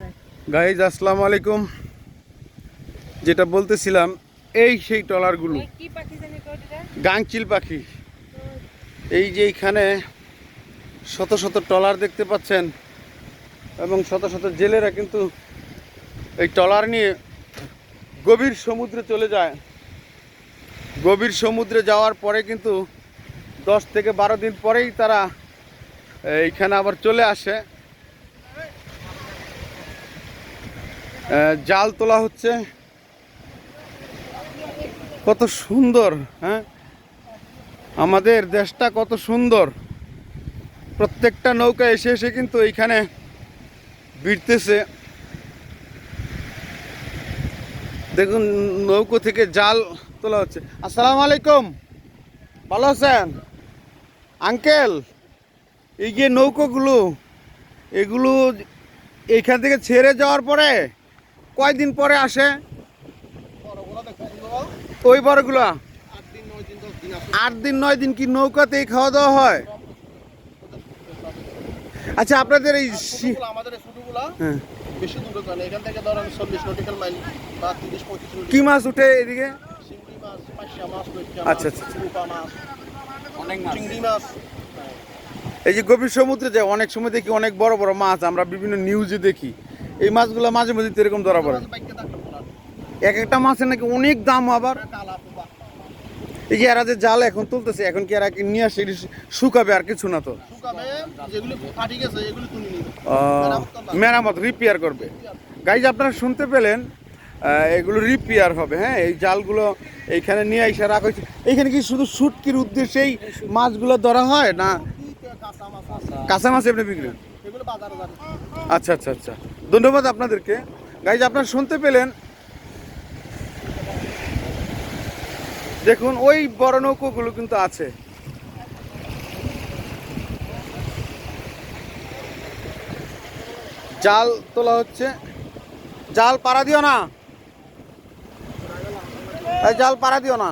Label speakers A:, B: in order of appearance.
A: Guys আসসালামু আলাইকুম। যেটা বলতেছিলাম, এই সেই ট্রলারগুলো গাংচিল পাখি। এই যে এইখানে শত শত ট্রলার দেখতে পাচ্ছেন এবং শত শত জেলেরা কিন্তু এই ট্রলার নিয়ে গভীর সমুদ্রে চলে যায়। গভীর সমুদ্রে যাওয়ার পরে কিন্তু 10 থেকে 12 দিন পরেই তারা এইখানে আবার চলে আসে। জাল তোলা হচ্ছে। কত সুন্দর, হ্যাঁ, আমাদের দেশটা কত সুন্দর। প্রত্যেকটা নৌকা এসে এসে কিন্তু এইখানে ভিড়তেছে। দেখুন, নৌকো থেকে জাল তোলা হচ্ছে। আসসালামু আলাইকুম, ভালো আছেন আঙ্কেল? এই যে নৌকোগুলো, এগুলো এইখান থেকে ছেড়ে যাওয়ার পরে কয়দিন পরে আসে? ওই বড়গুলা 8 দিন 9 দিন কি নৌকাতেই খাওয়া দাওয়া হয়? আচ্ছা, আপনাদের এই
B: আমাদের ছোটগুলা
A: হ্যাঁ,
B: বেশি দূরে যায় না। এখান থেকে ধরেন 40 নটিক্যাল মাইল বা 30-35
A: কি মাছ উঠে এদিকে?
B: চিংড়ি মাছ, পার্শে মাছ,
A: আচ্ছা, আচ্ছা।
B: রূপা মাছ, অনেক মাছ, চিংড়ি মাছ।
A: এই যে গভীর সমুদ্রে যায় অনেক সময় দেখি অনেক বড় বড় মাছ, আমরা বিভিন্ন নিউজে দেখি। এই মাছগুলো মাঝে মাঝে তো এরকম ধরা পড়ে। এক একটা মাছের নাকি অনেক দাম। আবার এই যে এরা যে জাল এখন তুলতেছে, এখন কি এরা নিয়ে আসে শুকাবে আর কিছু না? তো
B: শুকাবে, যেগুলো ফাটি গেছে এগুলো তুলে নিবে,
A: মেরামত রিপেয়ার করবে। গাইজ, আপনারা শুনতে পেলেন, এগুলো রিপেয়ার হবে। হ্যাঁ, এই জালগুলো এইখানে নিয়ে এসে রাখা হয়েছে। এইখানে কি শুধু শুটকির উদ্দেশ্যেই মাছগুলো ধরা হয় না কাঁচা মাছ এমনি বিক্রি?
B: এগুলো বাজারে যাবে।
A: আচ্ছা আচ্ছা আচ্ছা, ধন্যবাদ আপনাদেরকে। গাইজ, আপনারা শুনতে পেলেন, দেখুন ওই বড় নৌকোগুলো কিন্তু আছে। জাল তোলা হচ্ছে। জাল পাড়া দিও না, জাল পাড়া দিও না।